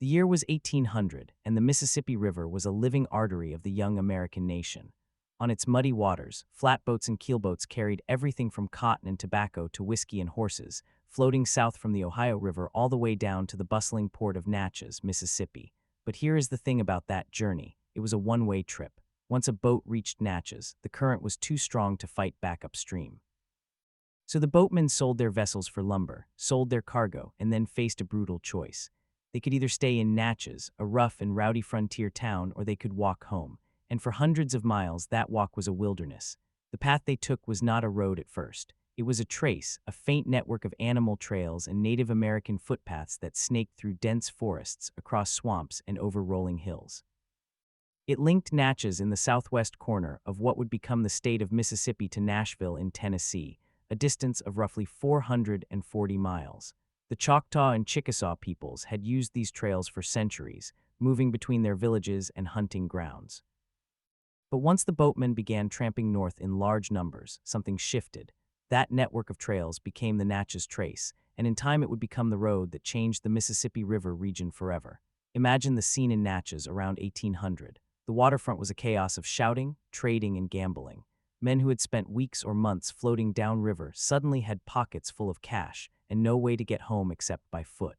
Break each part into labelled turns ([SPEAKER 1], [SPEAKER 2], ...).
[SPEAKER 1] The year was 1800, and the Mississippi River was a living artery of the young American nation. On its muddy waters, flatboats and keelboats carried everything from cotton and tobacco to whiskey and horses, floating south from the Ohio River all the way down to the bustling port of Natchez, Mississippi. But here is the thing about that journey. It was a one-way trip. Once a boat reached Natchez, the current was too strong to fight back upstream. So the boatmen sold their vessels for lumber, sold their cargo, and then faced a brutal choice. They could either stay in Natchez, a rough and rowdy frontier town, or they could walk home. And for hundreds of miles, that walk was a wilderness. The path they took was not a road at first. It was a trace, a faint network of animal trails and Native American footpaths that snaked through dense forests, across swamps, and over rolling hills. It linked Natchez in the southwest corner of what would become the state of Mississippi to Nashville in Tennessee, a distance of roughly 440 miles. The Choctaw and Chickasaw peoples had used these trails for centuries, moving between their villages and hunting grounds. But once the boatmen began tramping north in large numbers, something shifted. That network of trails became the Natchez Trace, and in time it would become the road that changed the Mississippi River region forever. Imagine the scene in Natchez around 1800. The waterfront was a chaos of shouting, trading, and gambling. Men who had spent weeks or months floating downriver suddenly had pockets full of cash and no way to get home except by foot.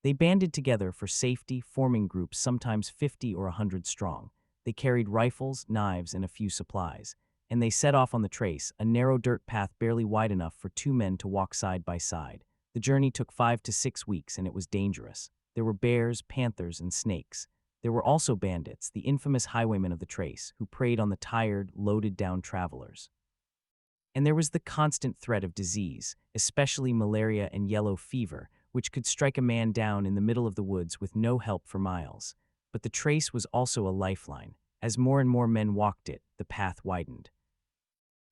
[SPEAKER 1] They banded together for safety, forming groups sometimes 50 or 100 strong. They carried rifles, knives, and a few supplies, and they set off on the trace, a narrow dirt path barely wide enough for two men to walk side by side. The journey took 5 to 6 weeks, and it was dangerous. There were bears, panthers, and snakes. There were also bandits, the infamous highwaymen of the trace, who preyed on the tired, loaded-down travelers. And there was the constant threat of disease, especially malaria and yellow fever, which could strike a man down in the middle of the woods with no help for miles. But the trace was also a lifeline. As more and more men walked it, the path widened.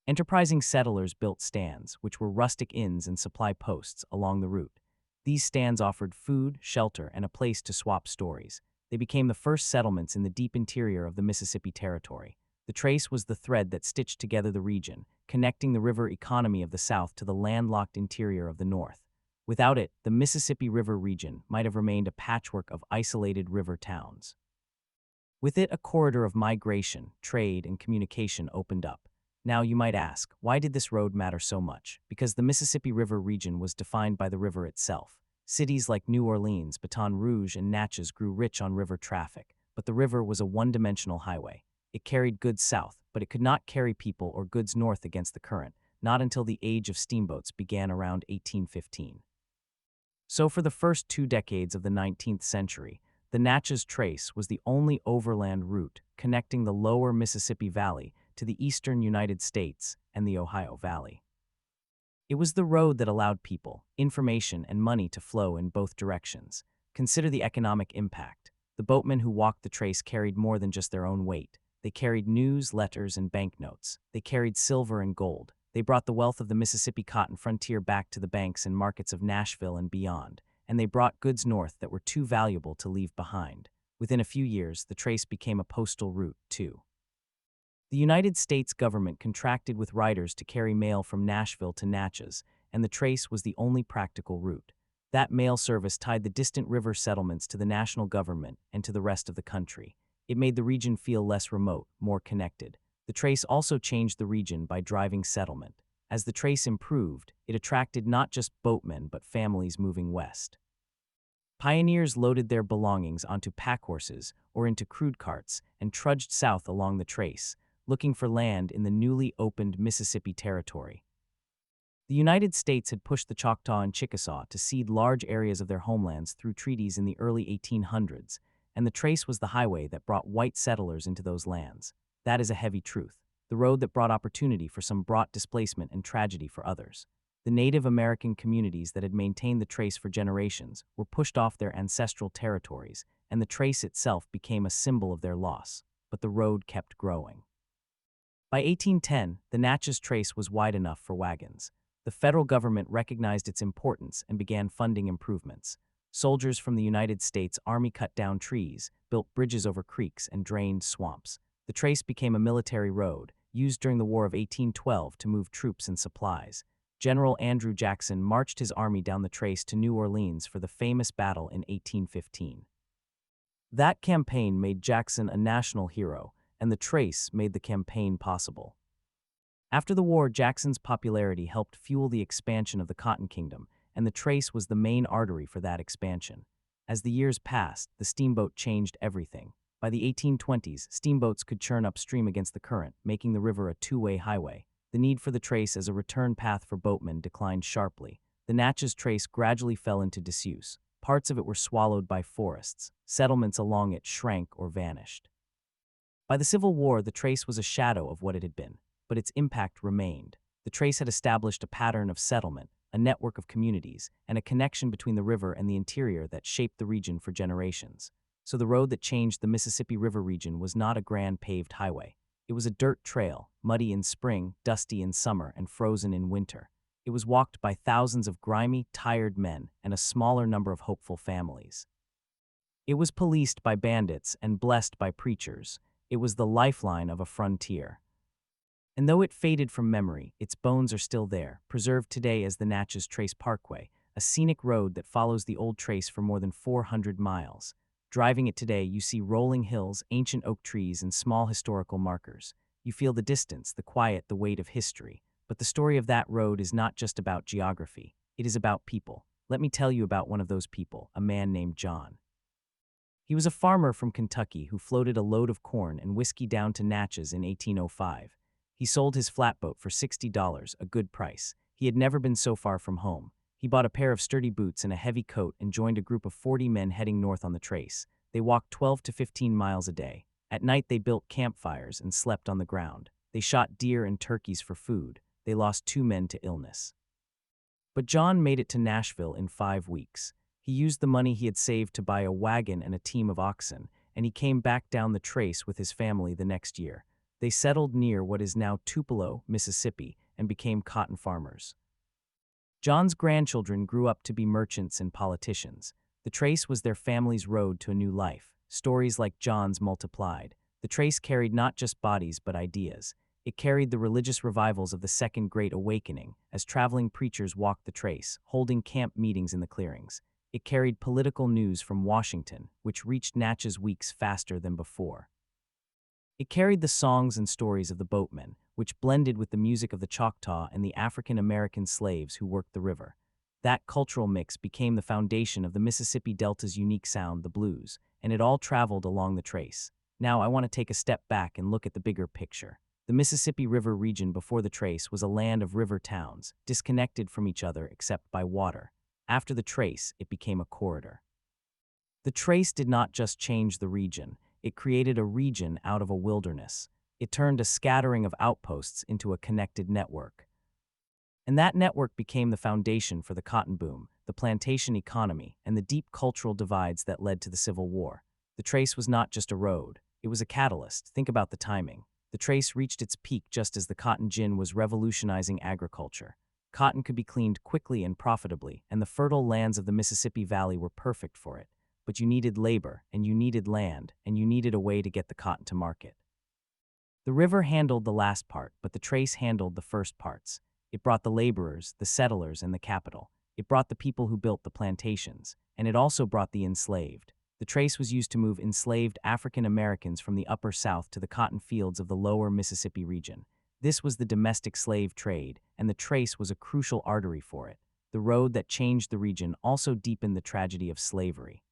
[SPEAKER 1] Enterprising settlers built stands, which were rustic inns and supply posts, along the route. These stands offered food, shelter, and a place to swap stories. They became the first settlements in the deep interior of the Mississippi Territory. The trace was the thread that stitched together the region, connecting the river economy of the South to the landlocked interior of the North. Without it, the Mississippi River region might have remained a patchwork of isolated river towns. With it, a corridor of migration, trade, and communication opened up. Now you might ask, why did this road matter so much? Because the Mississippi River region was defined by the river itself. Cities like New Orleans, Baton Rouge, and Natchez grew rich on river traffic, but the river was a one-dimensional highway. It carried goods south, but it could not carry people or goods north against the current, not until the age of steamboats began around 1815. So for the first 2 decades of the 19th century, the Natchez Trace was the only overland route connecting the lower Mississippi Valley to the eastern United States and the Ohio Valley. It was the road that allowed people, information, and money to flow in both directions. Consider the economic impact. The boatmen who walked the trace carried more than just their own weight. They carried news, letters, and banknotes. They carried silver and gold. They brought the wealth of the Mississippi cotton frontier back to the banks and markets of Nashville and beyond, and they brought goods north that were too valuable to leave behind. Within a few years, the trace became a postal route, too. The United States government contracted with riders to carry mail from Nashville to Natchez, and the trace was the only practical route. That mail service tied the distant river settlements to the national government and to the rest of the country. It made the region feel less remote, more connected. The trace also changed the region by driving settlement. As the trace improved, it attracted not just boatmen but families moving west. Pioneers loaded their belongings onto packhorses or into crude carts and trudged south along the trace, looking for land in the newly opened Mississippi Territory. The United States had pushed the Choctaw and Chickasaw to cede large areas of their homelands through treaties in the early 1800s, and the trace was the highway that brought white settlers into those lands. That is a heavy truth. The road that brought opportunity for some brought displacement and tragedy for others. The Native American communities that had maintained the trace for generations were pushed off their ancestral territories, and the trace itself became a symbol of their loss. But the road kept growing. By 1810, the Natchez Trace was wide enough for wagons. The federal government recognized its importance and began funding improvements. Soldiers from the United States Army cut down trees, built bridges over creeks, and drained swamps. The trace became a military road, used during the War of 1812 to move troops and supplies. General Andrew Jackson marched his army down the Trace to New Orleans for the famous battle in 1815. That campaign made Jackson a national hero, and the Trace made the campaign possible. After the war, Jackson's popularity helped fuel the expansion of the Cotton Kingdom, and the Trace was the main artery for that expansion. As the years passed, the steamboat changed everything. By the 1820s, steamboats could churn upstream against the current, making the river a two-way highway. The need for the Trace as a return path for boatmen declined sharply. The Natchez Trace gradually fell into disuse. Parts of it were swallowed by forests. Settlements along it shrank or vanished. By the Civil War, the Trace was a shadow of what it had been, but its impact remained. The Trace had established a pattern of settlement, a network of communities, and a connection between the river and the interior that shaped the region for generations. So the road that changed the Mississippi River region was not a grand paved highway. It was a dirt trail, muddy in spring, dusty in summer, and frozen in winter. It was walked by thousands of grimy, tired men and a smaller number of hopeful families. It was policed by bandits and blessed by preachers. It was the lifeline of a frontier. And though it faded from memory, its bones are still there, preserved today as the Natchez Trace Parkway, a scenic road that follows the old Trace for more than 400 miles. Driving it today, you see rolling hills, ancient oak trees, and small historical markers. You feel the distance, the quiet, the weight of history. But the story of that road is not just about geography. It is about people. Let me tell you about one of those people, a man named John. He was a farmer from Kentucky who floated a load of corn and whiskey down to Natchez in 1805. He sold his flatboat for $60, a good price. He had never been so far from home. He bought a pair of sturdy boots and a heavy coat and joined a group of 40 men heading north on the Trace. They walked 12 to 15 miles a day. At night, they built campfires and slept on the ground. They shot deer and turkeys for food. They lost 2 men to illness. But John made it to Nashville in 5 weeks. He used the money he had saved to buy a wagon and a team of oxen, and he came back down the Trace with his family the next year. They settled near what is now Tupelo, Mississippi, and became cotton farmers. John's grandchildren grew up to be merchants and politicians. The Trace was their family's road to a new life. Stories like John's multiplied. The Trace carried not just bodies but ideas. It carried the religious revivals of the Second Great Awakening, as traveling preachers walked the Trace, holding camp meetings in the clearings. It carried political news from Washington, which reached Natchez weeks faster than before. It carried the songs and stories of the boatmen, which blended with the music of the Choctaw and the African-American slaves who worked the river. That cultural mix became the foundation of the Mississippi Delta's unique sound, the blues, and it all traveled along the Trace. Now I want to take a step back and look at the bigger picture. The Mississippi River region before the Trace was a land of river towns, disconnected from each other except by water. After the Trace, it became a corridor. The Trace did not just change the region, it created a region out of a wilderness. It turned a scattering of outposts into a connected network. And that network became the foundation for the cotton boom, the plantation economy, and the deep cultural divides that led to the Civil War. The Trace was not just a road, it was a catalyst. Think about the timing. The Trace reached its peak just as the cotton gin was revolutionizing agriculture. Cotton could be cleaned quickly and profitably, and the fertile lands of the Mississippi Valley were perfect for it. But you needed labor, and you needed land, and you needed a way to get the cotton to market. The river handled the last part, but the Trace handled the first parts. It brought the laborers, the settlers, and the capital. It brought the people who built the plantations, and it also brought the enslaved. The Trace was used to move enslaved African Americans from the upper South to the cotton fields of the lower Mississippi region. This was the domestic slave trade, and the Trace was a crucial artery for it. The road that changed the region also deepened the tragedy of slavery.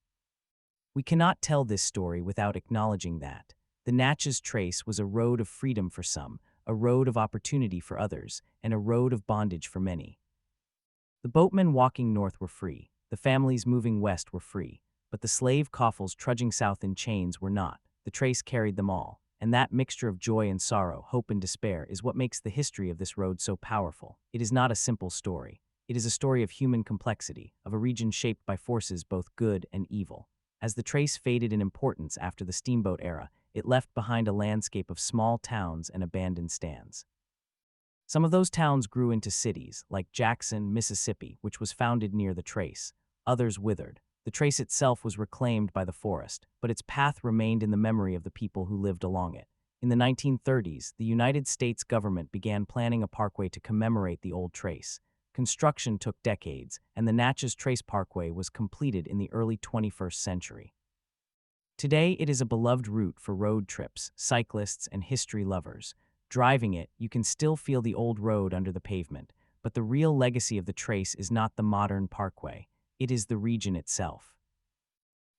[SPEAKER 1] We cannot tell this story without acknowledging that. The Natchez Trace was a road of freedom for some, a road of opportunity for others, and a road of bondage for many. The boatmen walking north were free, the families moving west were free, but the slave coffles trudging south in chains were not. The Trace carried them all, and that mixture of joy and sorrow, hope and despair is what makes the history of this road so powerful. It is not a simple story. It is a story of human complexity, of a region shaped by forces both good and evil. As the Trace faded in importance after the steamboat era, it left behind a landscape of small towns and abandoned stands. Some of those towns grew into cities, like Jackson, Mississippi, which was founded near the Trace. Others withered. The Trace itself was reclaimed by the forest, but its path remained in the memory of the people who lived along it. In the 1930s, the United States government began planning a parkway to commemorate the old Trace. construction took decades, and the Natchez Trace Parkway was completed in the early 21st century. Today, it is a beloved route for road trips, cyclists, and history lovers. Driving it, you can still feel the old road under the pavement, but the real legacy of the Trace is not the modern parkway. It is the region itself.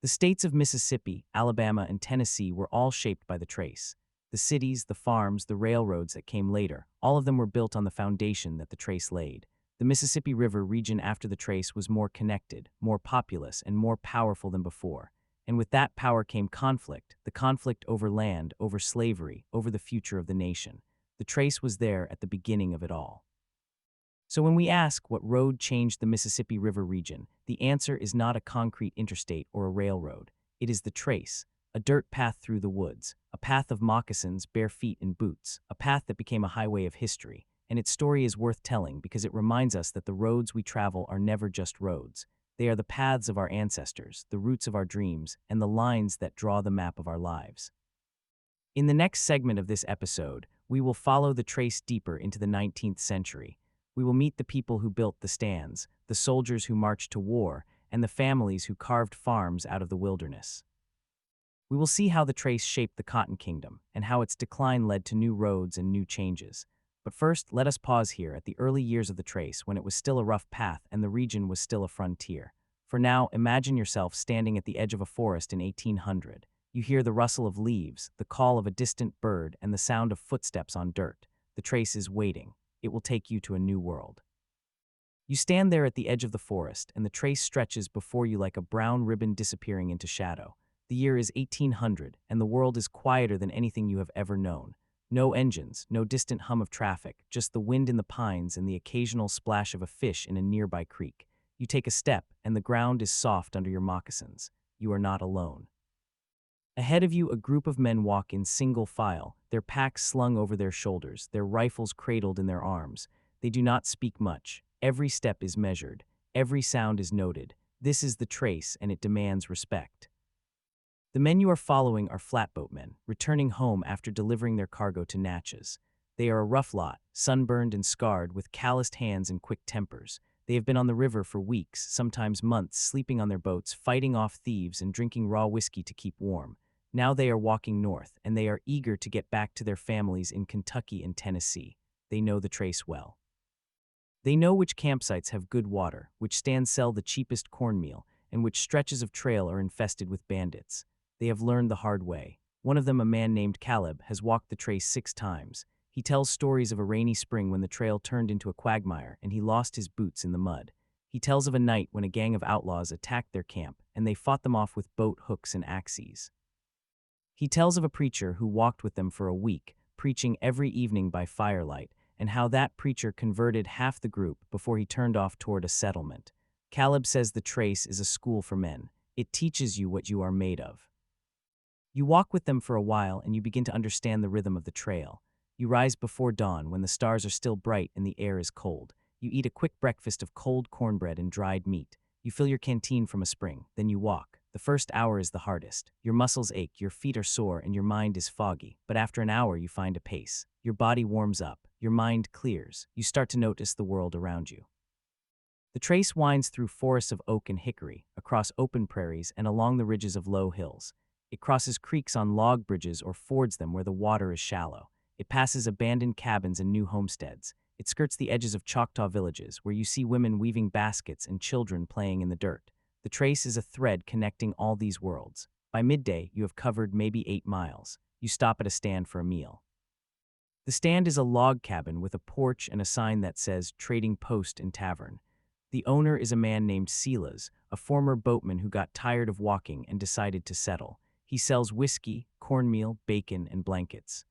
[SPEAKER 1] The states of Mississippi, Alabama, and Tennessee were all shaped by the Trace. The cities, the farms, the railroads that came later, all of them were built on the foundation that the Trace laid. The Mississippi River region after the Trace was more connected, more populous, and more powerful than before. And with that power came conflict, the conflict over land, over slavery, over the future of the nation. The Trace was there at the beginning of it all. So when we ask what road changed the Mississippi River region, the answer is not a concrete interstate or a railroad. It is the Trace, a dirt path through the woods, a path of moccasins, bare feet, and boots, a path that became a highway of history. And its story is worth telling because it reminds us that the roads we travel are never just roads. They are the paths of our ancestors, the roots of our dreams, and the lines that draw the map of our lives. In the next segment of this episode, we will follow the Trace deeper into the 19th century. We will meet the people who built the stands, the soldiers who marched to war, and the families who carved farms out of the wilderness. We will see how the Trace shaped the Cotton Kingdom and how its decline led to new roads and new changes. But first, let us pause here at the early years of the Trace when it was still a rough path and the region was still a frontier. For now, imagine yourself standing at the edge of a forest in 1800. You hear the rustle of leaves, the call of a distant bird, and the sound of footsteps on dirt. The Trace is waiting. It will take you to a new world. You stand there at the edge of the forest, and the Trace stretches before you like a brown ribbon disappearing into shadow. The year is 1800, and the world is quieter than anything you have ever known. No engines, no distant hum of traffic, just the wind in the pines and the occasional splash of a fish in a nearby creek. You take a step, and the ground is soft under your moccasins. You are not alone. Ahead of you, a group of men walk in single file, their packs slung over their shoulders, their rifles cradled in their arms. They do not speak much. Every step is measured. Every sound is noted. This is the Trace, and it demands respect. The men you are following are flatboatmen, returning home after delivering their cargo to Natchez. They are a rough lot, sunburned and scarred, with calloused hands and quick tempers. They have been on the river for weeks, sometimes months, sleeping on their boats, fighting off thieves, and drinking raw whiskey to keep warm. Now they are walking north, and they are eager to get back to their families in Kentucky and Tennessee. They know the Trace well. They know which campsites have good water, which stands sell the cheapest cornmeal, and which stretches of trail are infested with bandits. They have learned the hard way. One of them, a man named Caleb, has walked the Trace 6 times. He tells stories of a rainy spring when the trail turned into a quagmire and he lost his boots in the mud. He tells of a night when a gang of outlaws attacked their camp and they fought them off with boat hooks and axes. He tells of a preacher who walked with them for a week, preaching every evening by firelight, and how that preacher converted half the group before he turned off toward a settlement. Caleb says the Trace is a school for men. It teaches you what you are made of. You walk with them for a while and you begin to understand the rhythm of the trail. You rise before dawn when the stars are still bright and the air is cold. You eat a quick breakfast of cold cornbread and dried meat. You fill your canteen from a spring, then you walk. The first hour is the hardest. Your muscles ache, your feet are sore, and your mind is foggy. But after an hour, you find a pace. Your body warms up. Your mind clears. You start to notice the world around you. The Trace winds through forests of oak and hickory, across open prairies, and along the ridges of low hills. It crosses creeks on log bridges or fords them where the water is shallow. It passes abandoned cabins and new homesteads. It skirts the edges of Choctaw villages where you see women weaving baskets and children playing in the dirt. The Trace is a thread connecting all these worlds. By midday, you have covered maybe 8 miles. You stop at a stand for a meal. The stand is a log cabin with a porch and a sign that says Trading Post and Tavern. The owner is a man named Silas, a former boatman who got tired of walking and decided to settle. He sells whiskey, cornmeal, bacon, and blankets.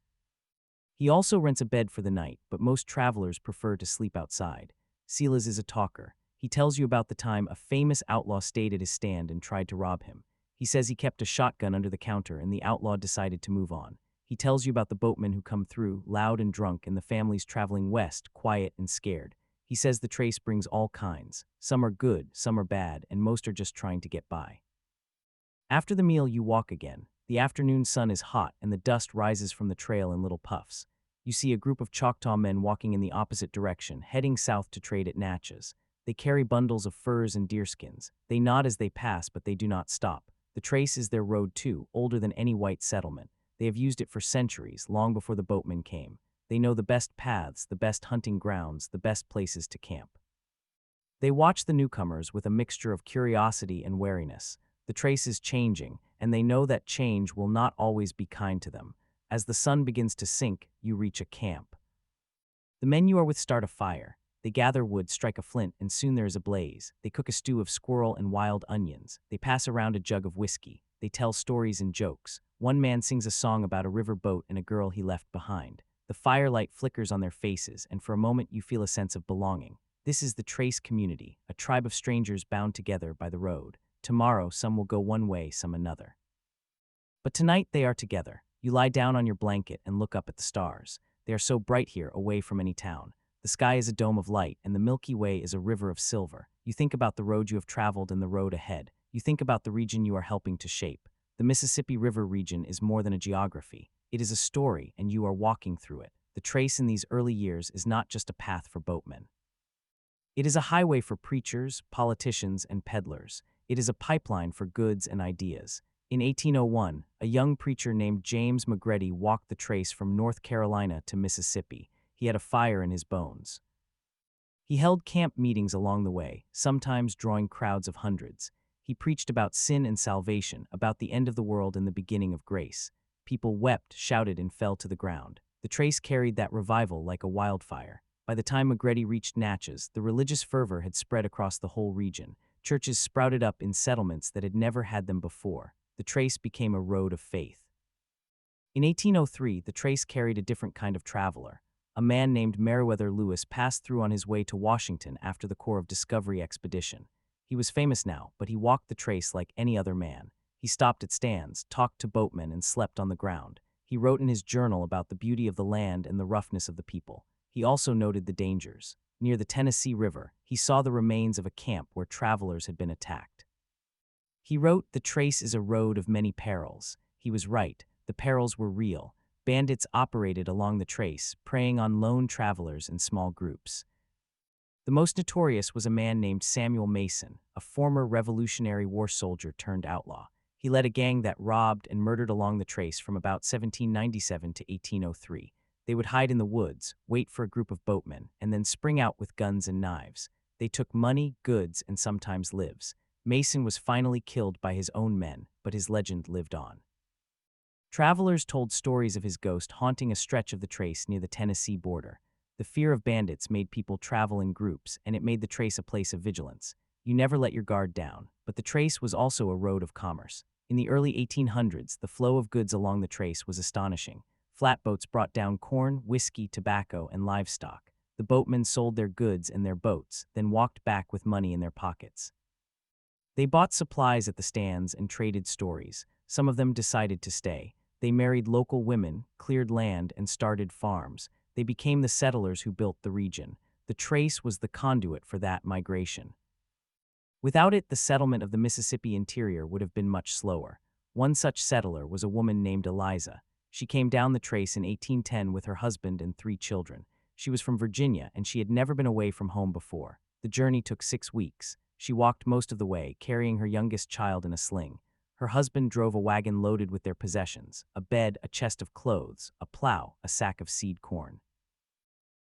[SPEAKER 1] He also rents a bed for the night, but most travelers prefer to sleep outside. Silas is a talker. He tells you about the time a famous outlaw stayed at his stand and tried to rob him. He says he kept a shotgun under the counter and the outlaw decided to move on. He tells you about the boatmen who come through, loud and drunk, and the families traveling west, quiet and scared. He says the Trace brings all kinds. Some are good, some are bad, and most are just trying to get by. After the meal, you walk again. The afternoon sun is hot and the dust rises from the trail in little puffs. You see a group of Choctaw men walking in the opposite direction, heading south to trade at Natchez. They carry bundles of furs and deerskins. They nod as they pass, but they do not stop. The trace is their road too, older than any white settlement. They have used it for centuries, long before the boatmen came. They know the best paths, the best hunting grounds, the best places to camp. They watch the newcomers with a mixture of curiosity and wariness. The trace is changing, and they know that change will not always be kind to them. As the sun begins to sink, you reach a camp. The men you are with start a fire. They gather wood, strike a flint, and soon there is a blaze. They cook a stew of squirrel and wild onions. They pass around a jug of whiskey. They tell stories and jokes. One man sings a song about a river boat and a girl he left behind. The firelight flickers on their faces, and for a moment you feel a sense of belonging. This is the Trace community, a tribe of strangers bound together by the road. Tomorrow, some will go one way, some another. But tonight they are together. You lie down on your blanket and look up at the stars. They are so bright here, away from any town. The sky is a dome of light, and the Milky Way is a river of silver. You think about the road you have traveled and the road ahead. You think about the region you are helping to shape. The Mississippi River region is more than a geography. It is a story, and you are walking through it. The Trace in these early years is not just a path for boatmen. It is a highway for preachers, politicians, and peddlers. It is a pipeline for goods and ideas. In 1801, a young preacher named James McGrady walked the Trace from North Carolina to Mississippi. He had a fire in his bones. He held camp meetings along the way, sometimes drawing crowds of hundreds. He preached about sin and salvation, about the end of the world and the beginning of grace. People wept, shouted, and fell to the ground. The Trace carried that revival like a wildfire. By the time McGrady reached Natchez, the religious fervor had spread across the whole region. Churches sprouted up in settlements that had never had them before. The Trace became a road of faith. In 1803, the Trace carried a different kind of traveler. A man named Meriwether Lewis passed through on his way to Washington after the Corps of Discovery expedition. He was famous now, but he walked the Trace like any other man. He stopped at stands, talked to boatmen, and slept on the ground. He wrote in his journal about the beauty of the land and the roughness of the people. He also noted the dangers. Near the Tennessee River, he saw the remains of a camp where travelers had been attacked. He wrote, "The Trace is a road of many perils." He was right. The perils were real. Bandits operated along the Trace, preying on lone travelers in small groups. The most notorious was a man named Samuel Mason, a former Revolutionary War soldier turned outlaw. He led a gang that robbed and murdered along the Trace from about 1797 to 1803. They would hide in the woods, wait for a group of boatmen, and then spring out with guns and knives. They took money, goods, and sometimes lives. Mason was finally killed by his own men, but his legend lived on. Travelers told stories of his ghost haunting a stretch of the Trace near the Tennessee border. The fear of bandits made people travel in groups, and it made the Trace a place of vigilance. You never let your guard down, but the Trace was also a road of commerce. In the early 1800s, the flow of goods along the Trace was astonishing. Flatboats brought down corn, whiskey, tobacco, and livestock. The boatmen sold their goods and their boats, then walked back with money in their pockets. They bought supplies at the stands and traded stories. Some of them decided to stay. They married local women, cleared land, and started farms. They became the settlers who built the region. The Trace was the conduit for that migration. Without it, the settlement of the Mississippi interior would have been much slower. One such settler was a woman named Eliza. She came down the Trace in 1810 with her husband and 3 children. She was from Virginia, and she had never been away from home before. The journey took 6 weeks. She walked most of the way, carrying her youngest child in a sling. Her husband drove a wagon loaded with their possessions: a bed, a chest of clothes, a plow, a sack of seed corn.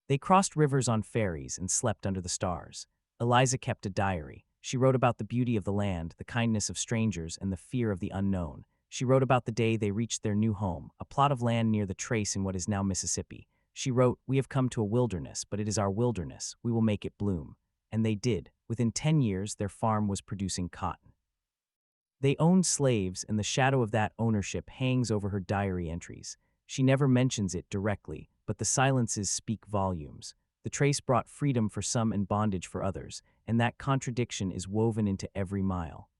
[SPEAKER 1] They crossed rivers on ferries and slept under the stars. Eliza kept a diary. She wrote about the beauty of the land, the kindness of strangers, and the fear of the unknown. She wrote about the day they reached their new home, a plot of land near the Trace in what is now Mississippi. She wrote, "We have come to a wilderness, but it is our wilderness. We will make it bloom." And they did. Within 10 years, their farm was producing cotton. They owned slaves, and the shadow of that ownership hangs over her diary entries. She never mentions it directly, but the silences speak volumes. The Trace brought freedom for some and bondage for others, and that contradiction is woven into every mile.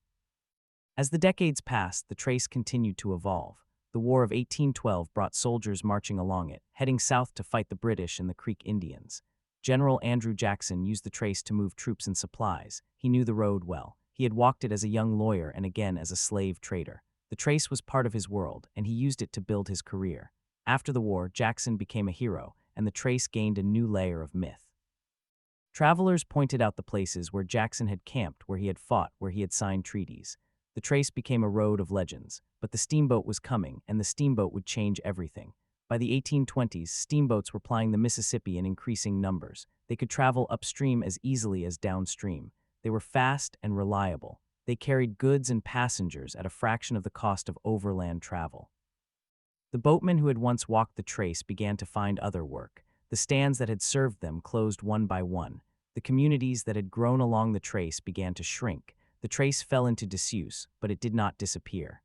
[SPEAKER 1] As the decades passed, the Trace continued to evolve. The War of 1812 brought soldiers marching along it, heading south to fight the British and the Creek Indians. General Andrew Jackson used the Trace to move troops and supplies. He knew the road well. He had walked it as a young lawyer and again as a slave trader. The Trace was part of his world, and he used it to build his career. After the war, Jackson became a hero, and the trace gained a new layer of myth. Travelers pointed out the places where Jackson had camped, where he had fought, where he had signed treaties. The trace became a road of legends, but the steamboat was coming, and the steamboat would change everything. By the 1820s, steamboats were plying the Mississippi in increasing numbers. They could travel upstream as easily as downstream. They were fast and reliable. They carried goods and passengers at a fraction of the cost of overland travel. The boatmen who had once walked the trace began to find other work. The stands that had served them closed one by one. The communities that had grown along the trace began to shrink. The trace fell into disuse, but it did not disappear.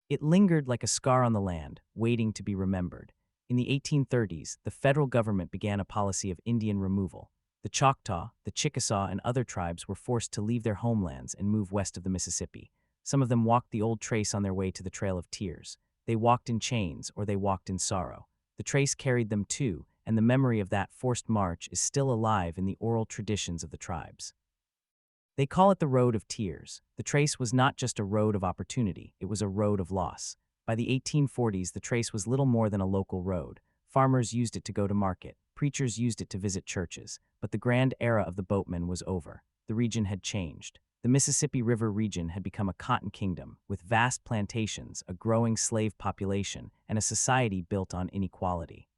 [SPEAKER 1] It lingered like a scar on the land, waiting to be remembered. In the 1830s, the federal government began a policy of Indian removal. The Choctaw, the Chickasaw, and other tribes were forced to leave their homelands and move west of the Mississippi. Some of them walked the old trace on their way to the Trail of Tears. They walked in chains, or they walked in sorrow. The trace carried them too, and the memory of that forced march is still alive in the oral traditions of the tribes. They call it the Road of Tears. The trace was not just a road of opportunity, it was a road of loss. By the 1840s, the trace was little more than a local road. Farmers used it to go to market, preachers used it to visit churches, but the grand era of the boatmen was over. The region had changed. The Mississippi River region had become a cotton kingdom, with vast plantations, a growing slave population, and a society built on inequality.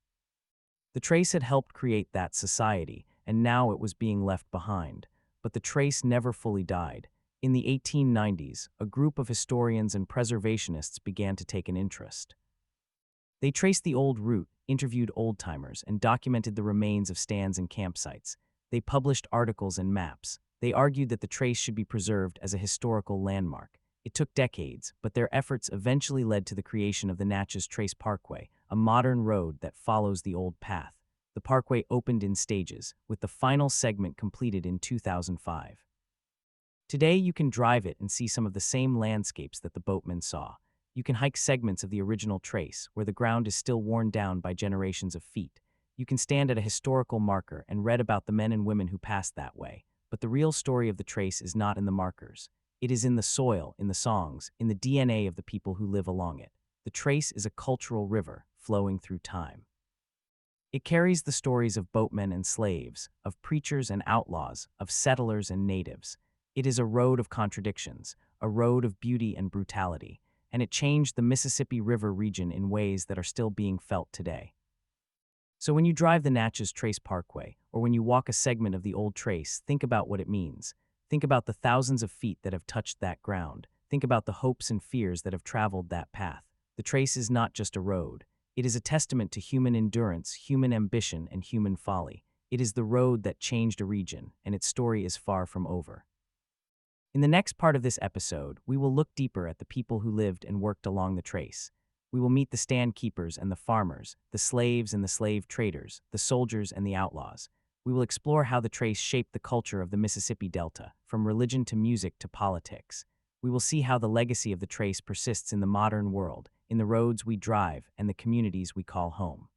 [SPEAKER 1] The trace had helped create that society, and now it was being left behind. But the trace never fully died. In the 1890s, a group of historians and preservationists began to take an interest. They traced the old route, interviewed old-timers, and documented the remains of stands and campsites. They published articles and maps. They argued that the trace should be preserved as a historical landmark. It took decades, but their efforts eventually led to the creation of the Natchez Trace Parkway, a modern road that follows the old path. The parkway opened in stages, with the final segment completed in 2005. Today, you can drive it and see some of the same landscapes that the boatmen saw. You can hike segments of the original trace, where the ground is still worn down by generations of feet. You can stand at a historical marker and read about the men and women who passed that way. But the real story of the trace is not in the markers. It is in the soil, in the songs, in the DNA of the people who live along it. The trace is a cultural river flowing through time. It carries the stories of boatmen and slaves, of preachers and outlaws, of settlers and natives. It is a road of contradictions, a road of beauty and brutality, and it changed the Mississippi River region in ways that are still being felt today. So when you drive the Natchez Trace Parkway, or when you walk a segment of the old trace, think about what it means. Think about the thousands of feet that have touched that ground. Think about the hopes and fears that have traveled that path. The trace is not just a road. It is a testament to human endurance, human ambition, and human folly. It is the road that changed a region, and its story is far from over. In the next part of this episode, we will look deeper at the people who lived and worked along the trace. We will meet the stand keepers and the farmers, the slaves and the slave traders, the soldiers and the outlaws. We will explore how the trace shaped the culture of the Mississippi Delta, from religion to music to politics. We will see how the legacy of the trace persists in the modern world, in the roads we drive and the communities we call home.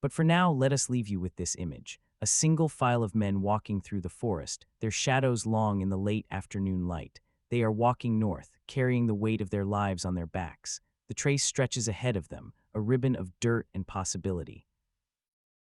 [SPEAKER 1] But for now, let us leave you with this image. A single file of men walking through the forest, their shadows long in the late afternoon light. They are walking north, carrying the weight of their lives on their backs. The trace stretches ahead of them, a ribbon of dirt and possibility.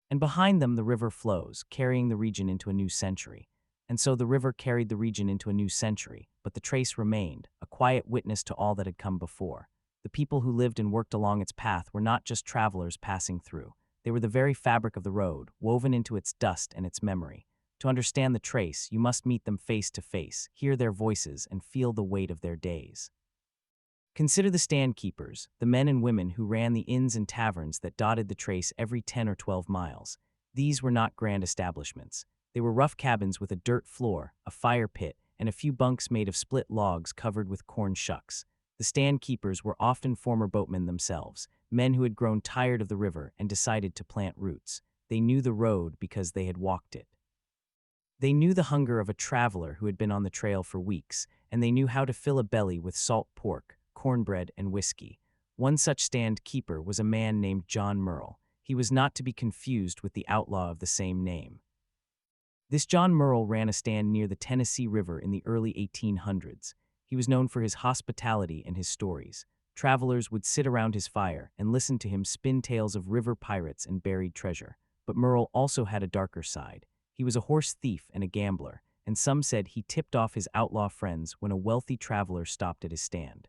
[SPEAKER 1] And behind them, the river flows, carrying the region into a new century. And so the river carried the region into a new century, but the trace remained, a quiet witness to all that had come before. The people who lived and worked along its path were not just travelers passing through. They were the very fabric of the road, woven into its dust and its memory. To understand the trace, you must meet them face to face, hear their voices, and feel the weight of their days. Consider the stand keepers, the men and women who ran the inns and taverns that dotted the trace every 10 or 12 miles. These were not grand establishments. They were rough cabins with a dirt floor, a fire pit, and a few bunks made of split logs covered with corn shucks. The stand keepers were often former boatmen themselves, men who had grown tired of the river and decided to plant roots. They knew the road because they had walked it. They knew the hunger of a traveler who had been on the trail for weeks, and they knew how to fill a belly with salt pork, cornbread, and whiskey. One such stand keeper was a man named John Murrell. He was not to be confused with the outlaw of the same name. This John Murrell ran a stand near the Tennessee River in the early 1800s. He was known for his hospitality and his stories. Travelers would sit around his fire and listen to him spin tales of river pirates and buried treasure. But Merle also had a darker side. He was a horse thief and a gambler, and some said he tipped off his outlaw friends when a wealthy traveler stopped at his stand.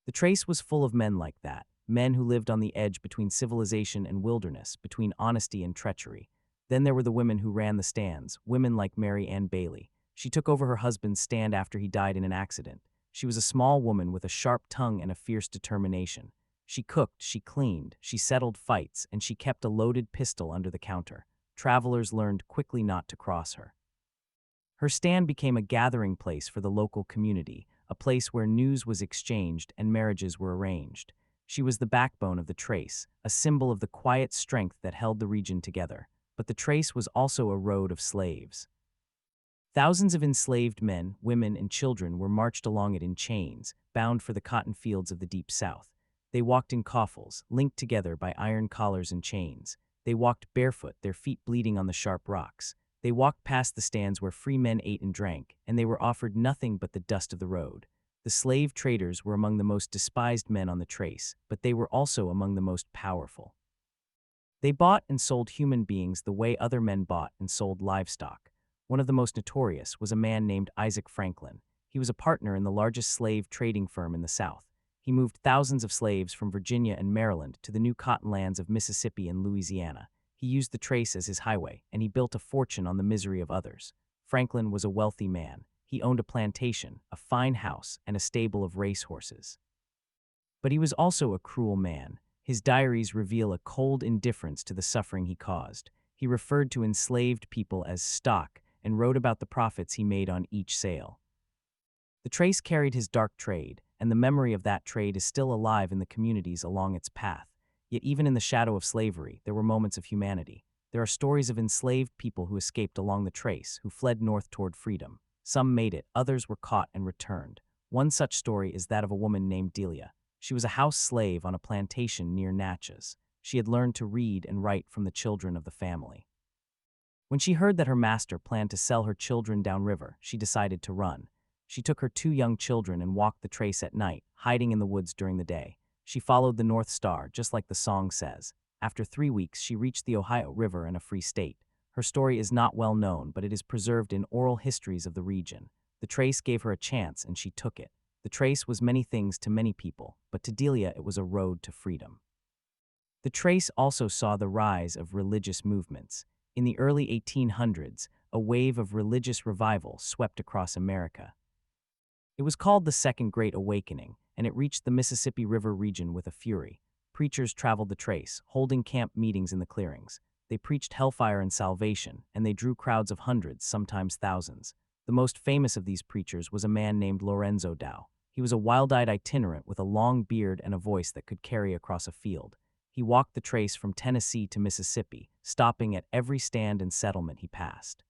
[SPEAKER 1] The Trace was full of men like that, men who lived on the edge between civilization and wilderness, between honesty and treachery. Then there were the women who ran the stands, women like Mary Ann Bailey. She took over her husband's stand after he died in an accident. She was a small woman with a sharp tongue and a fierce determination. She cooked, she cleaned, she settled fights, and she kept a loaded pistol under the counter. Travelers learned quickly not to cross her. Her stand became a gathering place for the local community, a place where news was exchanged and marriages were arranged. She was the backbone of the Trace, a symbol of the quiet strength that held the region together. But the Trace was also a road of slaves. Thousands of enslaved men, women, and children were marched along it in chains, bound for the cotton fields of the Deep South. They walked in coffles, linked together by iron collars and chains. They walked barefoot, their feet bleeding on the sharp rocks. They walked past the stands where free men ate and drank, and they were offered nothing but the dust of the road. The slave traders were among the most despised men on the Trace, but they were also among the most powerful. They bought and sold human beings the way other men bought and sold livestock. One of the most notorious was a man named Isaac Franklin. He was a partner in the largest slave trading firm in the South. He moved thousands of slaves from Virginia and Maryland to the new cotton lands of Mississippi and Louisiana. He used the Trace as his highway, and he built a fortune on the misery of others. Franklin was a wealthy man. He owned a plantation, a fine house, and a stable of racehorses. But he was also a cruel man. His diaries reveal a cold indifference to the suffering he caused. He referred to enslaved people as stock and wrote about the profits he made on each sale. The Trace carried his dark trade, and the memory of that trade is still alive in the communities along its path. Yet even in the shadow of slavery, there were moments of humanity. There are stories of enslaved people who escaped along the Trace, who fled north toward freedom. Some made it, others were caught and returned. One such story is that of a woman named Delia. She was a house slave on a plantation near Natchez. She had learned to read and write from the children of the family. When she heard that her master planned to sell her children downriver, she decided to run. She took her 2 young children and walked the Trace at night, hiding in the woods during the day. She followed the North Star, just like the song says. After 3 weeks, she reached the Ohio River in a free state. Her story is not well known, but it is preserved in oral histories of the region. The Trace gave her a chance, and she took it. The Trace was many things to many people, but to Delia it was a road to freedom. The Trace also saw the rise of religious movements. In the early 1800s, a wave of religious revival swept across America. It was called the Second Great Awakening, and it reached the Mississippi River region with a fury. Preachers traveled the Trace, holding camp meetings in the clearings. They preached hellfire and salvation, and they drew crowds of hundreds, sometimes thousands. The most famous of these preachers was a man named Lorenzo Dow. He was a wild-eyed itinerant with a long beard and a voice that could carry across a field. He walked the Trace from Tennessee to Mississippi, stopping at every stand and settlement he passed.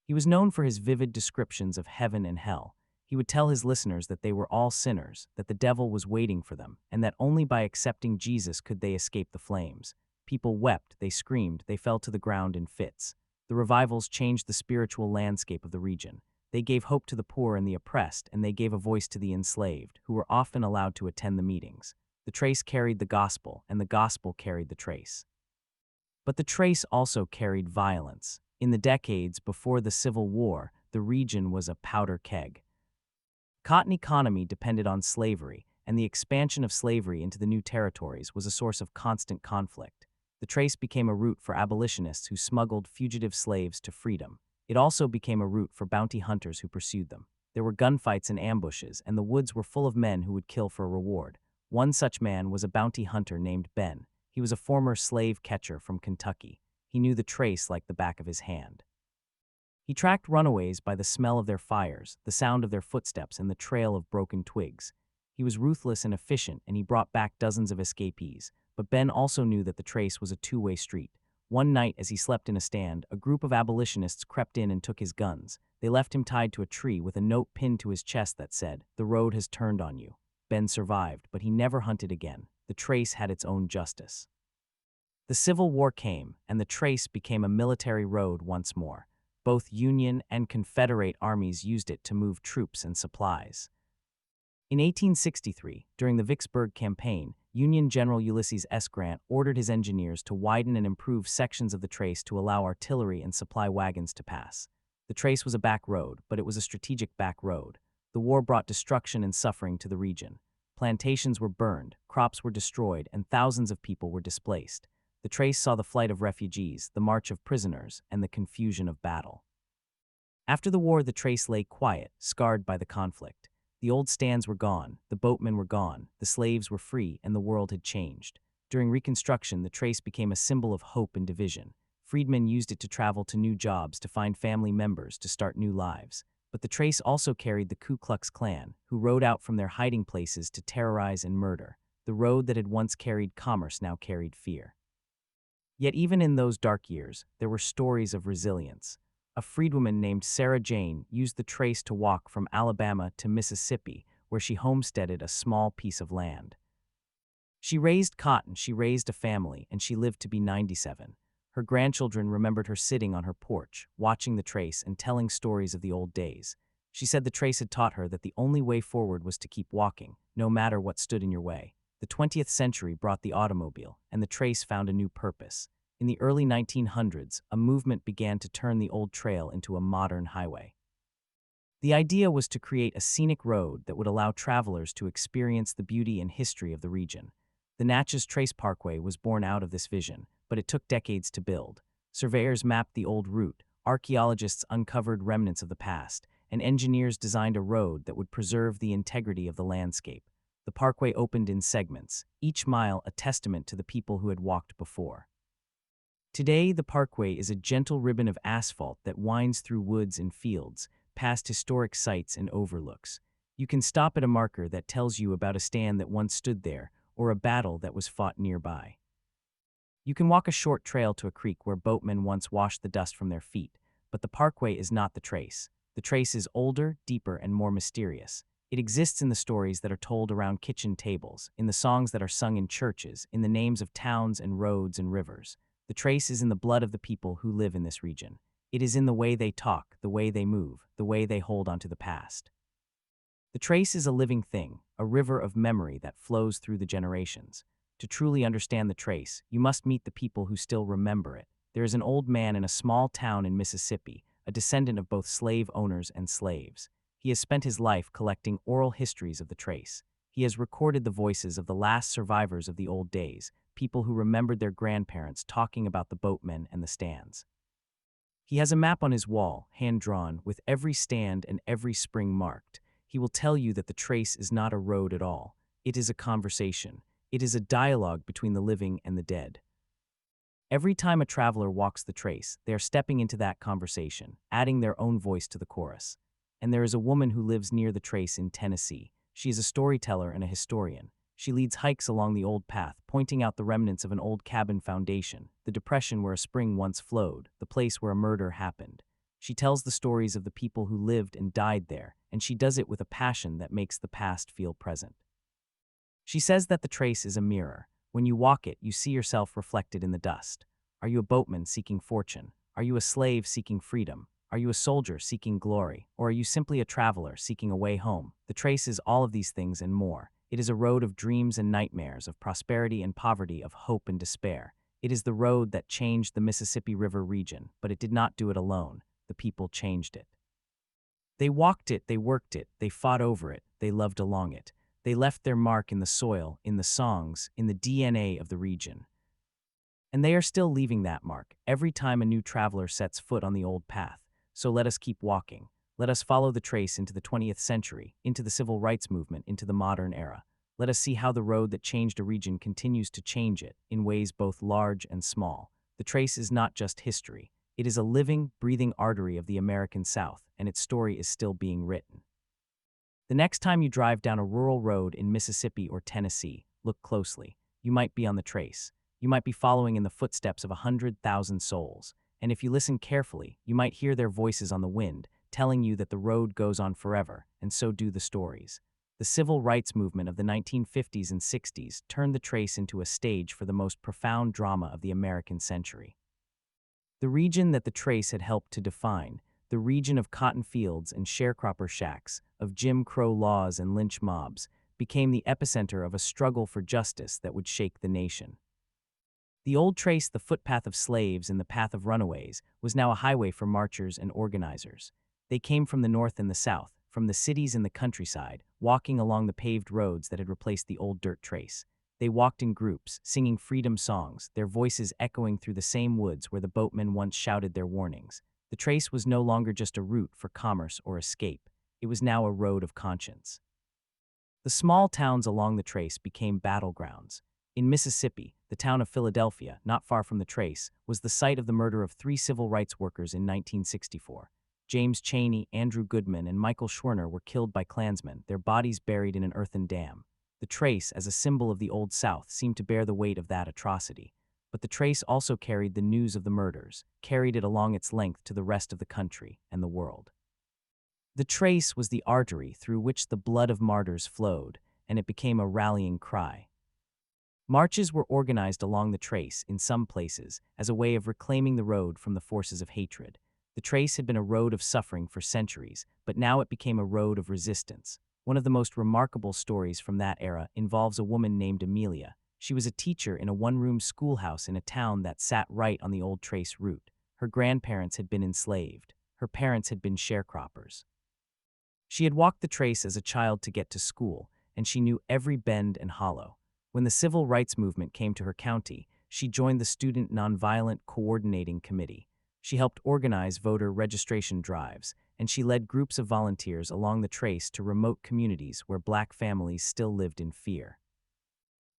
[SPEAKER 1] He was known for his vivid descriptions of heaven and hell. He would tell his listeners that they were all sinners, that the devil was waiting for them, and that only by accepting Jesus could they escape the flames. People wept, they screamed, they fell to the ground in fits. The revivals changed the spiritual landscape of the region. They gave hope to the poor and the oppressed, and they gave a voice to the enslaved, who were often allowed to attend the meetings. The Trace carried the gospel, and the gospel carried the Trace. But the Trace also carried violence. In the decades before the Civil War, the region was a powder keg. Cotton economy depended on slavery, and the expansion of slavery into the new territories was a source of constant conflict. The Trace became a route for abolitionists who smuggled fugitive slaves to freedom. It also became a route for bounty hunters who pursued them. There were gunfights and ambushes, and the woods were full of men who would kill for a reward. One such man was a bounty hunter named Ben. He was a former slave catcher from Kentucky. He knew the Trace like the back of his hand. He tracked runaways by the smell of their fires, the sound of their footsteps, and the trail of broken twigs. He was ruthless and efficient, and he brought back dozens of escapees. But Ben also knew that the Trace was a two-way street. One night, as he slept in a stand, a group of abolitionists crept in and took his guns. They left him tied to a tree with a note pinned to his chest that said, "The road has turned on you." Ben survived, but he never hunted again. The Trace had its own justice. The Civil War came, and the Trace became a military road once more. Both Union and Confederate armies used it to move troops and supplies. In 1863, during the Vicksburg Campaign, Union General Ulysses S. Grant ordered his engineers to widen and improve sections of the trace to allow artillery and supply wagons to pass. The trace was a back road, but it was a strategic back road. The war brought destruction and suffering to the region. Plantations were burned, crops were destroyed, and thousands of people were displaced. The trace saw the flight of refugees, the march of prisoners, and the confusion of battle. After the war, the trace lay quiet, scarred by the conflict. The old stands were gone, the boatmen were gone, the slaves were free, and the world had changed. During Reconstruction, the trace became a symbol of hope and division. Freedmen used it to travel to new jobs, to find family members, to start new lives. But the trace also carried the Ku Klux Klan, who rode out from their hiding places to terrorize and murder. The road that had once carried commerce now carried fear. Yet even in those dark years, there were stories of resilience. A freedwoman named Sarah Jane used the trace to walk from Alabama to Mississippi, where she homesteaded a small piece of land. She raised cotton, she raised a family, and she lived to be 97. Her grandchildren remembered her sitting on her porch, watching the trace and telling stories of the old days. She said the trace had taught her that the only way forward was to keep walking, no matter what stood in your way. The 20th century brought the automobile, and the trace found a new purpose. In the early 1900s, a movement began to turn the old trail into a modern highway. The idea was to create a scenic road that would allow travelers to experience the beauty and history of the region. The Natchez Trace Parkway was born out of this vision, but it took decades to build. Surveyors mapped the old route, archaeologists uncovered remnants of the past, and engineers designed a road that would preserve the integrity of the landscape. The parkway opened in segments, each mile a testament to the people who had walked before. Today, the parkway is a gentle ribbon of asphalt that winds through woods and fields, past historic sites and overlooks. You can stop at a marker that tells you about a stand that once stood there, or a battle that was fought nearby. You can walk a short trail to a creek where boatmen once washed the dust from their feet, but the parkway is not the trace. The trace is older, deeper, and more mysterious. It exists in the stories that are told around kitchen tables, in the songs that are sung in churches, in the names of towns and roads and rivers. The trace is in the blood of the people who live in this region. It is in the way they talk, the way they move, the way they hold onto the past. The trace is a living thing, a river of memory that flows through the generations. To truly understand the trace, you must meet the people who still remember it. There is an old man in a small town in Mississippi, a descendant of both slave owners and slaves. He has spent his life collecting oral histories of the trace. He has recorded the voices of the last survivors of the old days, people who remembered their grandparents talking about the boatmen and the stands. He has a map on his wall, hand-drawn, with every stand and every spring marked. He will tell you that the trace is not a road at all. It is a conversation. It is a dialogue between the living and the dead. Every time a traveler walks the trace, they are stepping into that conversation, adding their own voice to the chorus. And there is a woman who lives near the trace in Tennessee. She is a storyteller and a historian. She leads hikes along the old path, pointing out the remnants of an old cabin foundation, the depression where a spring once flowed, the place where a murder happened. She tells the stories of the people who lived and died there, and she does it with a passion that makes the past feel present. She says that the trace is a mirror. When you walk it, you see yourself reflected in the dust. Are you a boatman seeking fortune? Are you a slave seeking freedom? Are you a soldier seeking glory? Or are you simply a traveler seeking a way home? The trace is all of these things and more. It is a road of dreams and nightmares, of prosperity and poverty, of hope and despair. It is the road that changed the Mississippi River region, but it did not do it alone. The people changed it. They walked it, they worked it, they fought over it, they loved along it. They left their mark in the soil, in the songs, in the DNA of the region. And they are still leaving that mark every time a new traveler sets foot on the old path. So let us keep walking. Let us follow the trace into the 20th century, into the civil rights movement, into the modern era. Let us see how the road that changed a region continues to change it, in ways both large and small. The trace is not just history. It is a living, breathing artery of the American South, and its story is still being written. The next time you drive down a rural road in Mississippi or Tennessee, look closely. You might be on the trace. You might be following in the footsteps of 100,000 souls. And if you listen carefully, you might hear their voices on the wind, telling you that the road goes on forever, and so do the stories. The civil rights movement of the 1950s and 60s turned the trace into a stage for the most profound drama of the American century. The region that the trace had helped to define, the region of cotton fields and sharecropper shacks, of Jim Crow laws and lynch mobs, became the epicenter of a struggle for justice that would shake the nation. The old trace, the footpath of slaves and the path of runaways, was now a highway for marchers and organizers. They came from the north and the south, from the cities and the countryside, walking along the paved roads that had replaced the old dirt trace. They walked in groups, singing freedom songs, their voices echoing through the same woods where the boatmen once shouted their warnings. The trace was no longer just a route for commerce or escape. It was now a road of conscience. The small towns along the trace became battlegrounds. In Mississippi, the town of Philadelphia, not far from the trace, was the site of the murder of 3 civil rights workers in 1964. James Chaney, Andrew Goodman, and Michael Schwerner were killed by Klansmen, their bodies buried in an earthen dam. The trace, as a symbol of the Old South, seemed to bear the weight of that atrocity. But the trace also carried the news of the murders, carried it along its length to the rest of the country and the world. The trace was the artery through which the blood of martyrs flowed, and it became a rallying cry. Marches were organized along the trace in some places as a way of reclaiming the road from the forces of hatred. The trace had been a road of suffering for centuries, but now it became a road of resistance. One of the most remarkable stories from that era involves a woman named Amelia. She was a teacher in a one-room schoolhouse in a town that sat right on the old trace route. Her grandparents had been enslaved. Her parents had been sharecroppers. She had walked the trace as a child to get to school, and she knew every bend and hollow. When the civil rights movement came to her county, she joined the Student Nonviolent Coordinating Committee. She helped organize voter registration drives, and she led groups of volunteers along the trace to remote communities where Black families still lived in fear.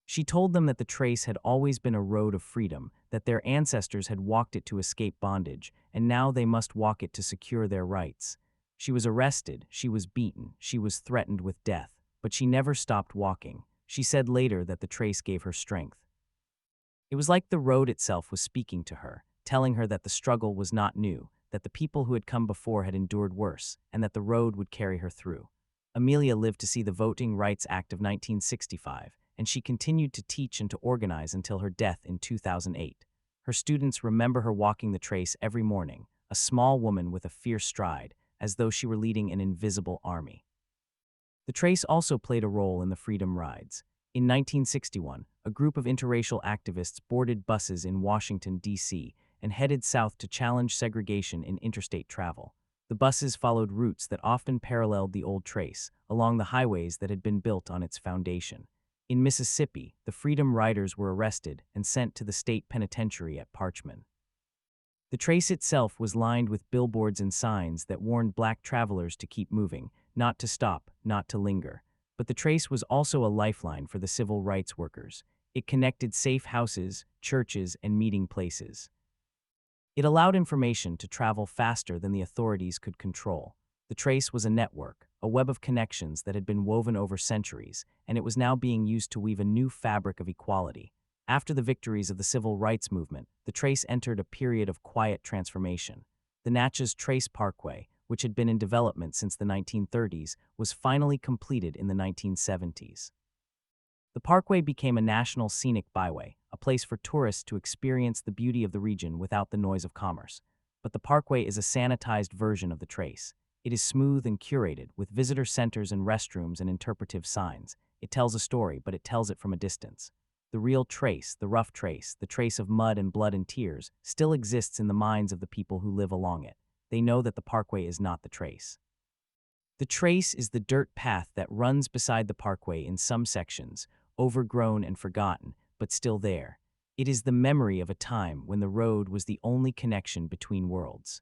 [SPEAKER 1] She told them that the trace had always been a road of freedom, that their ancestors had walked it to escape bondage, and now they must walk it to secure their rights. She was arrested, she was beaten, she was threatened with death, but she never stopped walking. She said later that the trace gave her strength. It was like the road itself was speaking to her, telling her that the struggle was not new, that the people who had come before had endured worse, and that the road would carry her through. Amelia lived to see the Voting Rights Act of 1965, and she continued to teach and to organize until her death in 2008. Her students remember her walking the trace every morning, a small woman with a fierce stride, as though she were leading an invisible army. The trace also played a role in the freedom rides. In 1961, a group of interracial activists boarded buses in Washington, D.C., and headed south to challenge segregation in interstate travel. The buses followed routes that often paralleled the old trace, along the highways that had been built on its foundation. In Mississippi, the Freedom Riders were arrested and sent to the state penitentiary at Parchman. The trace itself was lined with billboards and signs that warned Black travelers to keep moving, not to stop, not to linger. But the trace was also a lifeline for the civil rights workers. It connected safe houses, churches, and meeting places. It allowed information to travel faster than the authorities could control. The trace was a network, a web of connections that had been woven over centuries, and it was now being used to weave a new fabric of equality. After the victories of the civil rights movement, the trace entered a period of quiet transformation. The Natchez Trace Parkway, which had been in development since the 1930s, was finally completed in the 1970s. The parkway became a national scenic byway, a place for tourists to experience the beauty of the region without the noise of commerce. But the parkway is a sanitized version of the trace. It is smooth and curated, with visitor centers and restrooms and interpretive signs. It tells a story, but it tells it from a distance. The real trace, the rough trace, the trace of mud and blood and tears, still exists in the minds of the people who live along it. They know that the parkway is not the trace. The trace is the dirt path that runs beside the parkway in some sections, overgrown and forgotten, but still there. It is the memory of a time when the road was the only connection between worlds.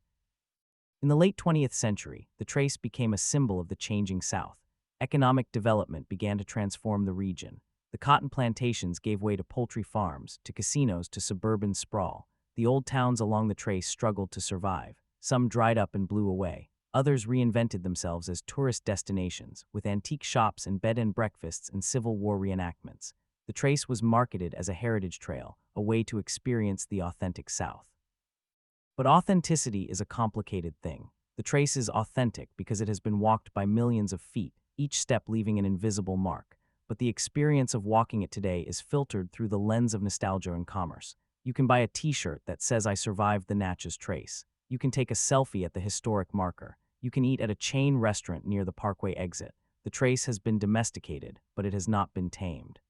[SPEAKER 1] In the late 20th century, the trace became a symbol of the changing South. Economic development began to transform the region. The cotton plantations gave way to poultry farms, to casinos, to suburban sprawl. The old towns along the trace struggled to survive. Some dried up and blew away. Others reinvented themselves as tourist destinations, with antique shops and bed and breakfasts and Civil War reenactments. The trace was marketed as a heritage trail, a way to experience the authentic South. But authenticity is a complicated thing. The trace is authentic because it has been walked by millions of feet, each step leaving an invisible mark. But the experience of walking it today is filtered through the lens of nostalgia and commerce. You can buy a t-shirt that says "I survived the Natchez Trace." You can take a selfie at the historic marker. You can eat at a chain restaurant near the Parkway exit. The trace has been domesticated, but it has not been tamed.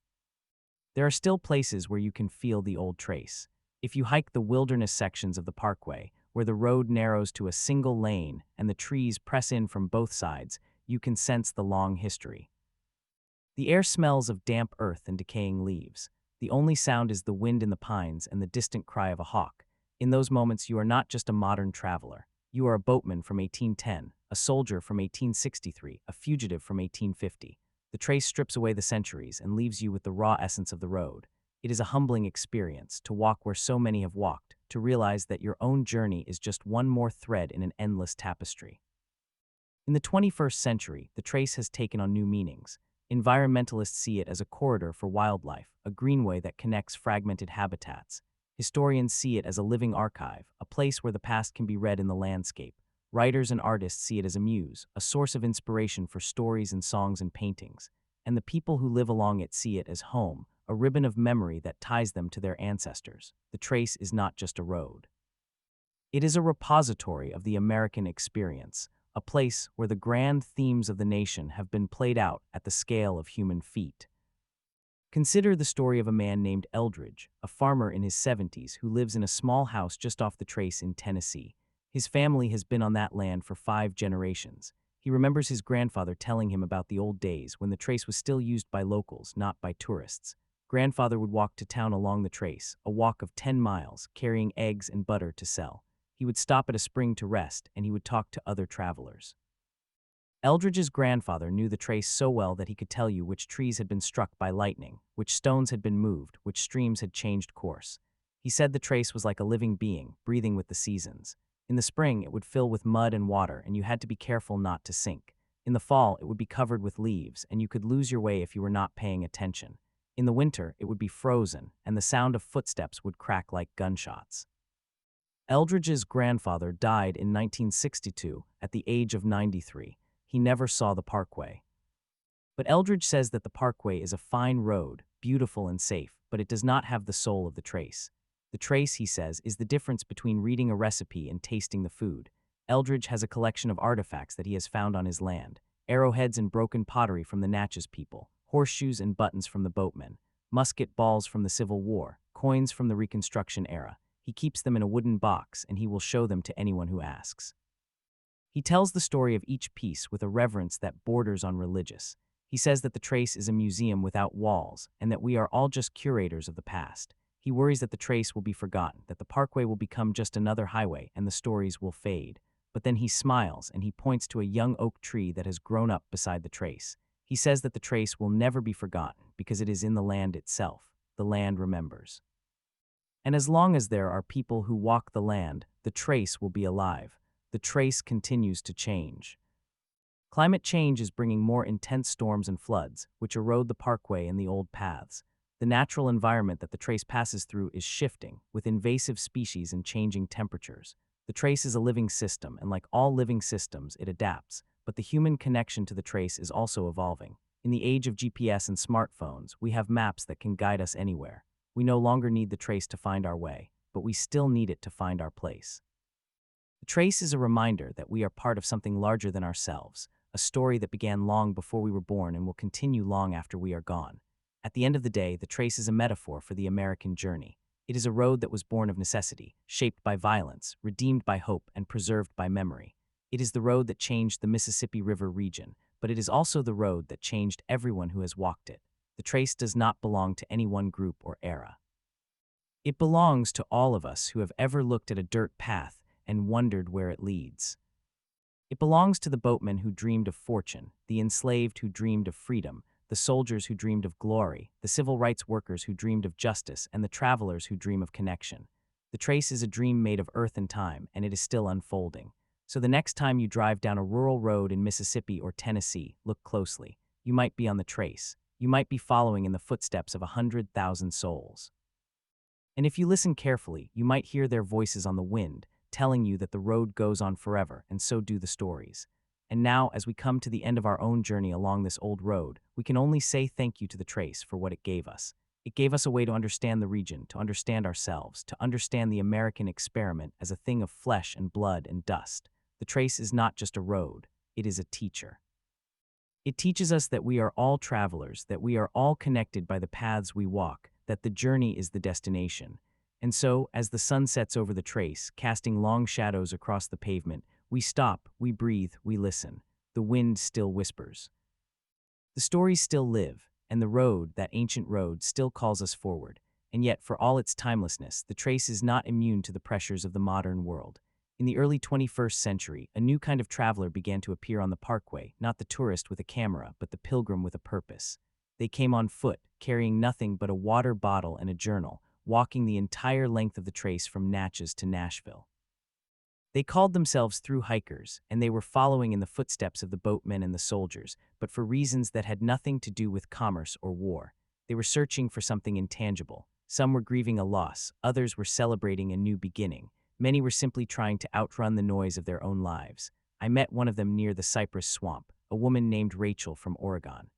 [SPEAKER 1] There are still places where you can feel the old trace. If you hike the wilderness sections of the Parkway, where the road narrows to a single lane and the trees press in from both sides, you can sense the long history. The air smells of damp earth and decaying leaves. The only sound is the wind in the pines and the distant cry of a hawk. In those moments, you are not just a modern traveler. You are a boatman from 1810, a soldier from 1863, a fugitive from 1850. The trace strips away the centuries and leaves you with the raw essence of the road. It is a humbling experience to walk where so many have walked, to realize that your own journey is just one more thread in an endless tapestry. In the 21st century, the trace has taken on new meanings. Environmentalists see it as a corridor for wildlife, a greenway that connects fragmented habitats. Historians see it as a living archive, a place where the past can be read in the landscape. Writers and artists see it as a muse, a source of inspiration for stories and songs and paintings. And the people who live along it see it as home, a ribbon of memory that ties them to their ancestors. The trace is not just a road. It is a repository of the American experience, a place where the grand themes of the nation have been played out at the scale of human feet. Consider the story of a man named Eldridge, a farmer in his 70s who lives in a small house just off the trace in Tennessee. His family has been on that land for 5 generations. He remembers his grandfather telling him about the old days when the trace was still used by locals, not by tourists. Grandfather would walk to town along the trace, a walk of 10 miles, carrying eggs and butter to sell. He would stop at a spring to rest, and he would talk to other travelers. Eldridge's grandfather knew the trace so well that he could tell you which trees had been struck by lightning, which stones had been moved, which streams had changed course. He said the trace was like a living being, breathing with the seasons. In the spring, it would fill with mud and water, and you had to be careful not to sink. In the fall, it would be covered with leaves, and you could lose your way if you were not paying attention. In the winter, it would be frozen, and the sound of footsteps would crack like gunshots. Eldridge's grandfather died in 1962 at the age of 93. He never saw the Parkway. But Eldridge says that the Parkway is a fine road, beautiful and safe, but it does not have the soul of the trace. The trace, he says, is the difference between reading a recipe and tasting the food. Eldridge has a collection of artifacts that he has found on his land: arrowheads and broken pottery from the Natchez people, horseshoes and buttons from the boatmen, musket balls from the Civil War, coins from the Reconstruction era. He keeps them in a wooden box, and he will show them to anyone who asks. He tells the story of each piece with a reverence that borders on religious. He says that the trace is a museum without walls, and that we are all just curators of the past. He worries that the trace will be forgotten, that the Parkway will become just another highway, and the stories will fade. But then he smiles, and he points to a young oak tree that has grown up beside the trace. He says that the trace will never be forgotten, because it is in the land itself. The land remembers. And as long as there are people who walk the land, the trace will be alive. The trace continues to change. Climate change is bringing more intense storms and floods, which erode the Parkway and the old paths. The natural environment that the trace passes through is shifting, with invasive species and changing temperatures. The trace is a living system, and like all living systems, it adapts. But the human connection to the trace is also evolving. In the age of GPS and smartphones, we have maps that can guide us anywhere. We no longer need the trace to find our way, but we still need it to find our place. The trace is a reminder that we are part of something larger than ourselves, a story that began long before we were born and will continue long after we are gone. At the end of the day, the trace is a metaphor for the American journey. It is a road that was born of necessity, shaped by violence, redeemed by hope, and preserved by memory. It is the road that changed the Mississippi River region, but it is also the road that changed everyone who has walked it. The trace does not belong to any one group or era. It belongs to all of us who have ever looked at a dirt path and wondered where it leads. It belongs to the boatmen who dreamed of fortune, the enslaved who dreamed of freedom, the soldiers who dreamed of glory, the civil rights workers who dreamed of justice, and the travelers who dream of connection. The trace is a dream made of earth and time, and it is still unfolding. So the next time you drive down a rural road in Mississippi or Tennessee, look closely. You might be on the trace. You might be following in the footsteps of 100,000 souls. And if you listen carefully, you might hear their voices on the wind, telling you that the road goes on forever, and so do the stories. And now, as we come to the end of our own journey along this old road, we can only say thank you to the trace for what it gave us. It gave us a way to understand the region, to understand ourselves, to understand the American experiment as a thing of flesh and blood and dust. The trace is not just a road, it is a teacher. It teaches us that we are all travelers, that we are all connected by the paths we walk, that the journey is the destination. And so, as the sun sets over the trace, casting long shadows across the pavement, we stop, we breathe, we listen. The wind still whispers. The stories still live, and the road, that ancient road, still calls us forward. And yet, for all its timelessness, the trace is not immune to the pressures of the modern world. In the early 21st century, a new kind of traveler began to appear on the parkway, not the tourist with a camera, but the pilgrim with a purpose. They came on foot, carrying nothing but a water bottle and a journal, walking the entire length of the trace from Natchez to Nashville. They called themselves through hikers, and they were following in the footsteps of the boatmen and the soldiers, but for reasons that had nothing to do with commerce or war. They were searching for something intangible. Some were grieving a loss, others were celebrating a new beginning. Many were simply trying to outrun the noise of their own lives. I met one of them near the cypress swamp, a woman named Rachel from Oregon.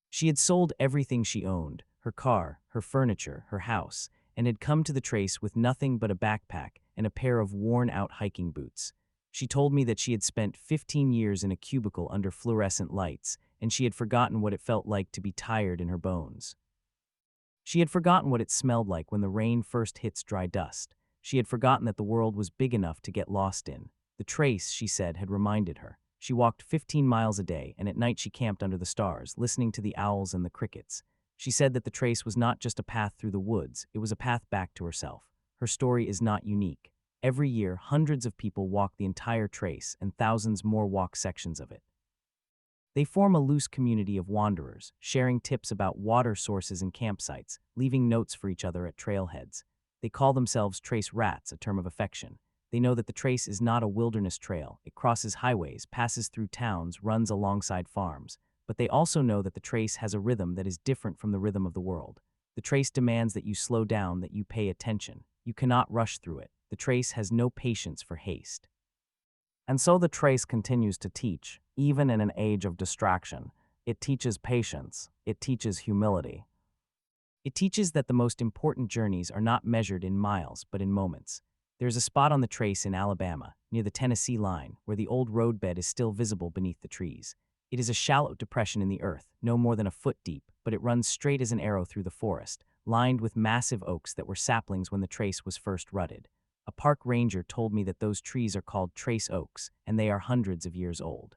[SPEAKER 1] She had sold everything she owned, her car, her furniture, her house, and had come to the trace with nothing but a backpack and a pair of worn-out hiking boots. She told me that she had spent 15 years in a cubicle under fluorescent lights, and she had forgotten what it felt like to be tired in her bones. She had forgotten what it smelled like when the rain first hits dry dust. She had forgotten that the world was big enough to get lost in. The trace, she said, had reminded her. She walked 15 miles a day, and at night she camped under the stars, listening to the owls and the crickets. She said that the trace was not just a path through the woods, it was a path back to herself. Her story is not unique. Every year, hundreds of people walk the entire trace, and thousands more walk sections of it. They form a loose community of wanderers, sharing tips about water sources and campsites, leaving notes for each other at trailheads. They call themselves trace rats, a term of affection. They know that the trace is not a wilderness trail. It crosses highways, passes through towns, runs alongside farms. But they also know that the trace has a rhythm that is different from the rhythm of the world. The trace demands that you slow down, that you pay attention. You cannot rush through it. The trace has no patience for haste. And so the trace continues to teach, even in an age of distraction. It teaches patience. It teaches humility. It teaches that the most important journeys are not measured in miles, but in moments. There is a spot on the trace in Alabama, near the Tennessee line, where the old roadbed is still visible beneath the trees. It is a shallow depression in the earth, no more than a foot deep, but it runs straight as an arrow through the forest, lined with massive oaks that were saplings when the trace was first rutted. A park ranger told me that those trees are called trace oaks, and they are hundreds of years old.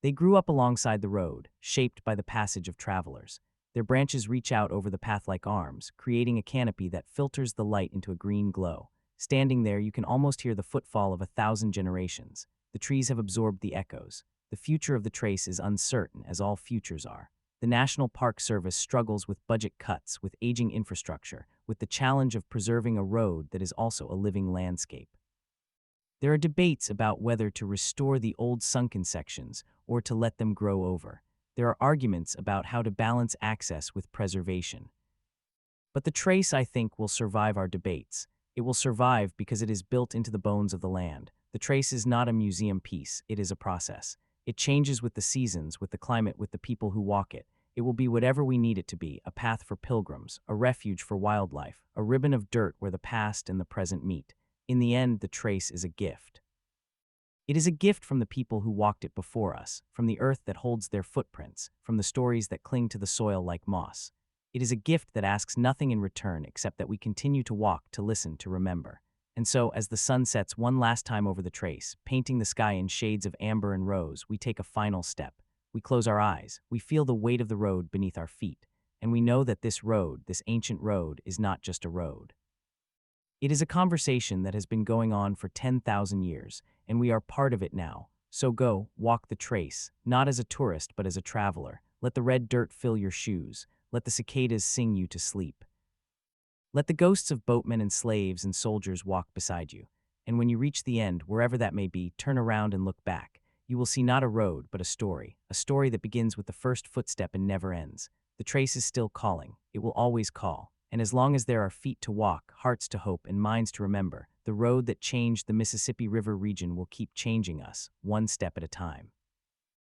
[SPEAKER 1] They grew up alongside the road, shaped by the passage of travelers. Their branches reach out over the path like arms, creating a canopy that filters the light into a green glow. Standing there, you can almost hear the footfall of 1,000 generations. The trees have absorbed the echoes. The future of the trace is uncertain, as all futures are. The National Park Service struggles with budget cuts, with aging infrastructure, with the challenge of preserving a road that is also a living landscape. There are debates about whether to restore the old sunken sections or to let them grow over. There are arguments about how to balance access with preservation. But the trace, I think, will survive our debates. It will survive because it is built into the bones of the land. The trace is not a museum piece, it is a process. It changes with the seasons, with the climate, with the people who walk it. It will be whatever we need it to be, a path for pilgrims, a refuge for wildlife, a ribbon of dirt where the past and the present meet. In the end, the trace is a gift. It is a gift from the people who walked it before us, from the earth that holds their footprints, from the stories that cling to the soil like moss. It is a gift that asks nothing in return except that we continue to walk, to listen, to remember. And so, as the sun sets one last time over the trace, painting the sky in shades of amber and rose, we take a final step. We close our eyes, we feel the weight of the road beneath our feet, and we know that this road, this ancient road, is not just a road. It is a conversation that has been going on for 10,000 years, and we are part of it now. So go, walk the trace, not as a tourist but as a traveler. Let the red dirt fill your shoes. Let the cicadas sing you to sleep. Let the ghosts of boatmen and slaves and soldiers walk beside you. And when you reach the end, wherever that may be, turn around and look back. You will see not a road, but a story that begins with the first footstep and never ends. The trace is still calling. It will always call. And as long as there are feet to walk, hearts to hope, and minds to remember, the road that changed the Mississippi River region will keep changing us, one step at a time.